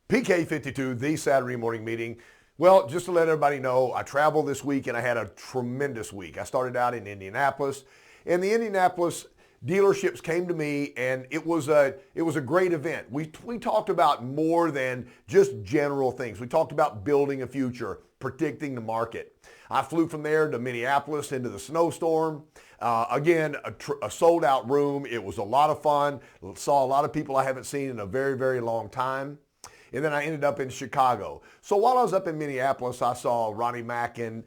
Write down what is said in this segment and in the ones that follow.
PK52, the Saturday morning meeting. Well, just to let everybody know, I traveled this week and I had a tremendous week. I started out in Indianapolis, and the Indianapolis dealerships came to me, and it was a great event. We talked about more than just general things. We talked about building a future, predicting the market. I flew from there to Minneapolis into the snowstorm. Again, a sold out room. It was a lot of fun. Saw a lot of people I haven't seen in a very, very long time. And then I ended up in Chicago. So while I was up in Minneapolis, I saw Ronnie Mack, and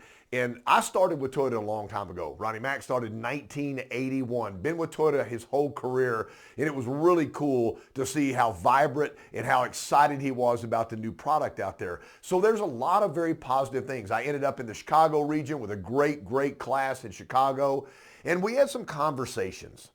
I started with Toyota a long time ago. Ronnie Mack started in 1981, been with Toyota his whole career, and it was really cool to see how vibrant and how excited he was about the new product out there. So there's a lot of very positive things. I ended up in the Chicago region with a great class in Chicago, and we had some conversations.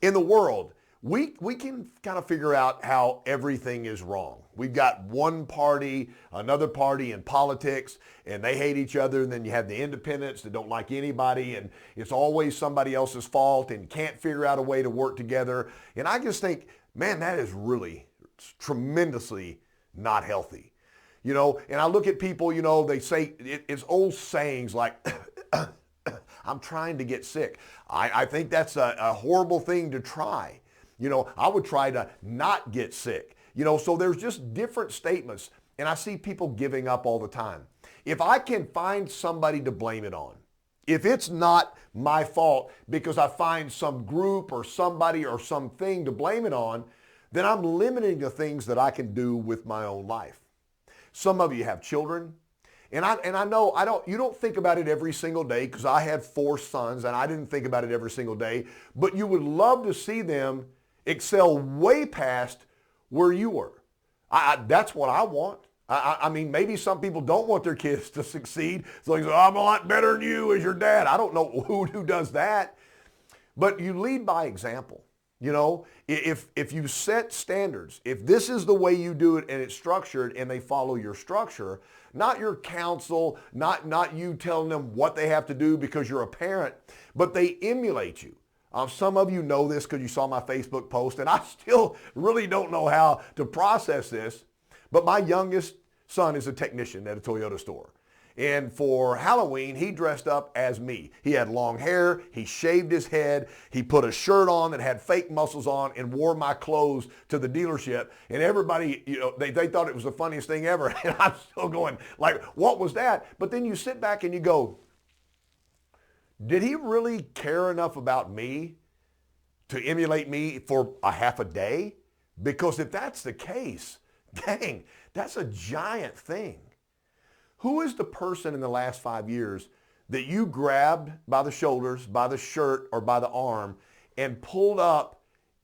In the world, we can kind of figure out how everything is wrong. We've got one party, another party in politics, and they hate each other. And then you have the independents that don't like anybody, and it's always somebody else's fault and can't figure out a way to work together. And I just think, man, that is really tremendously not healthy. You know, and I look at people, you know, they say, it's old sayings like, I'm trying to get sick. I think that's a horrible thing to try. You know, I would try to not get sick. You know, so there's just different statements, and I see people giving up all the time. If I can find somebody to blame it on, if it's not my fault because I find some group or somebody or something to blame it on, then I'm limiting the things that I can do with my own life. Some of you have children, and I know you don't think about it every single day, because I had 4 sons and I didn't think about it every single day, but you would love to see them excel way past where you were. That's what I want. I mean, maybe some people don't want their kids to succeed. So they say, I'm a lot better than you as your dad. I don't know who does that. But you lead by example. You know, if you set standards, if this is the way you do it and it's structured and they follow your structure, not your counsel, not you telling them what they have to do because you're a parent, but they emulate you. Some of you know this because you saw my Facebook post, and I still really don't know how to process this, but my youngest son is a technician at a Toyota store. And for Halloween, he dressed up as me. He had long hair, he shaved his head, he put a shirt on that had fake muscles on and wore my clothes to the dealership. And everybody, you know, they thought it was the funniest thing ever. And I'm still going, like, what was that? But then you sit back and you go, did he really care enough about me to emulate me for a half a day? Because if that's the case, dang, that's a giant thing. Who is the person in the last 5 years that you grabbed by the shoulders, by the shirt, or by the arm and pulled up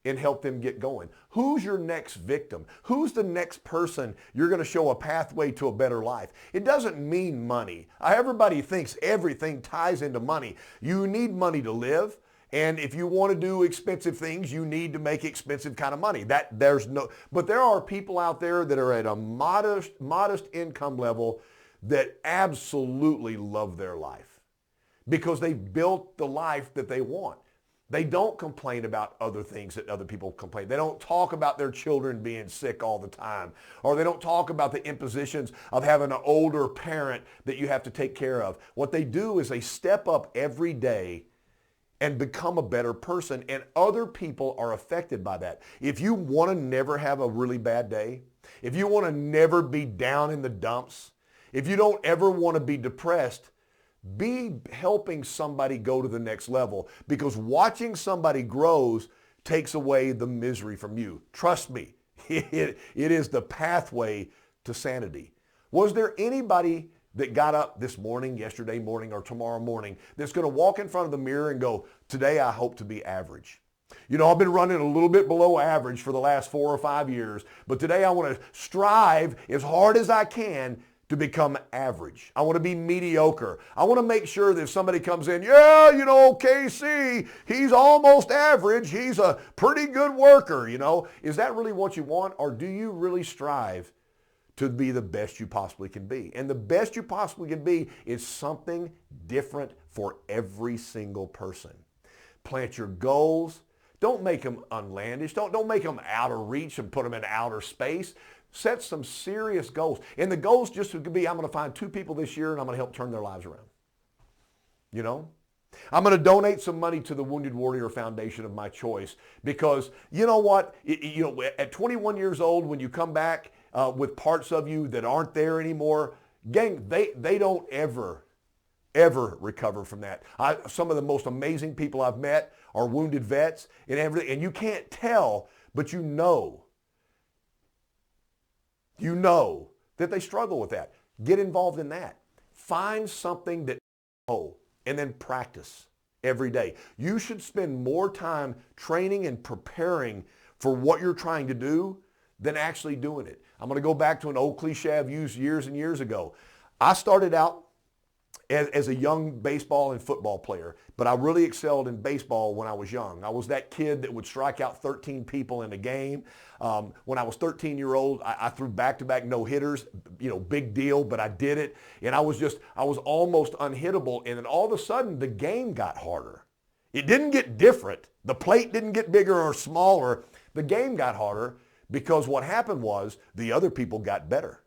and helped them get going? Who's your next victim? Who's the next person you're going to show a pathway to a better life? It doesn't mean money. Everybody thinks everything ties into money. You need money to live. And if you want to do expensive things, you need to make expensive kind of money. But there are people out there that are at a modest income level that absolutely love their life because they built the life that they want. They don't complain about other things that other people complain. They don't talk about their children being sick all the time, or they don't talk about the impositions of having an older parent that you have to take care of. What they do is they step up every day and become a better person, and other people are affected by that. If you want to never have a really bad day, if you want to never be down in the dumps, if you don't ever want to be depressed, be helping somebody go to the next level, because watching somebody grows takes away the misery from you. Trust me, it is the pathway to sanity. Was there anybody that got up this morning, yesterday morning, or tomorrow morning that's going to walk in front of the mirror and go, today I hope to be average? You know, I've been running a little bit below average for the last 4 or 5 years, but today I want to strive as hard as I can to become average. I want to be mediocre. I want to make sure that if somebody comes in, yeah, you know, KC, he's almost average. He's a pretty good worker, you know. Is that really what you want, or do you really strive to be the best you possibly can be? And the best you possibly can be is something different for every single person. Plant your goals, Don't make them unlandish. Don't make them out of reach and put them in outer space. Set some serious goals. And the goals just could be, I'm going to find 2 people this year and I'm going to help turn their lives around. You know? I'm going to donate some money to the Wounded Warrior Foundation of my choice because you know what? At 21 years old, when you come back with parts of you that aren't there anymore, gang, they don't ever recover from that. Some of the most amazing people I've met are wounded vets and everything, and you can't tell, but you know that they struggle with that. Get involved in that. Find something that you know, and then practice every day. You should spend more time training and preparing for what you're trying to do than actually doing it. I'm going to go back to an old cliche I've used years and years ago. I started out as a young baseball and football player, but I really excelled in baseball when I was young. I was that kid that would strike out 13 people in a game. When I was 13-year-old, I threw back-to-back no-hitters, big deal, but I did it. And I was almost unhittable. And then all of a sudden, the game got harder. It didn't get different. The plate didn't get bigger or smaller. The game got harder because what happened was the other people got better.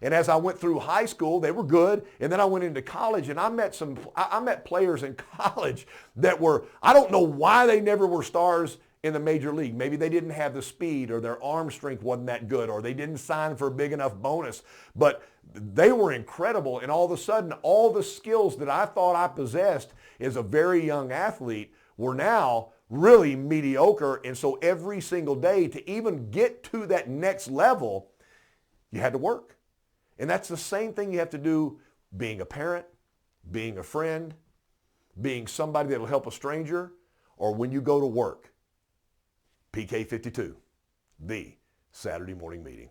And as I went through high school, they were good. And then I went into college and I met players in college that were, I don't know why they never were stars in the major league. Maybe they didn't have the speed or their arm strength wasn't that good or they didn't sign for a big enough bonus. But they were incredible. And all of a sudden, all the skills that I thought I possessed as a very young athlete were now really mediocre. And so every single day to even get to that next level, you had to work. And that's the same thing you have to do being a parent, being a friend, being somebody that will help a stranger, or when you go to work. PK52, the Saturday Morning Meeting.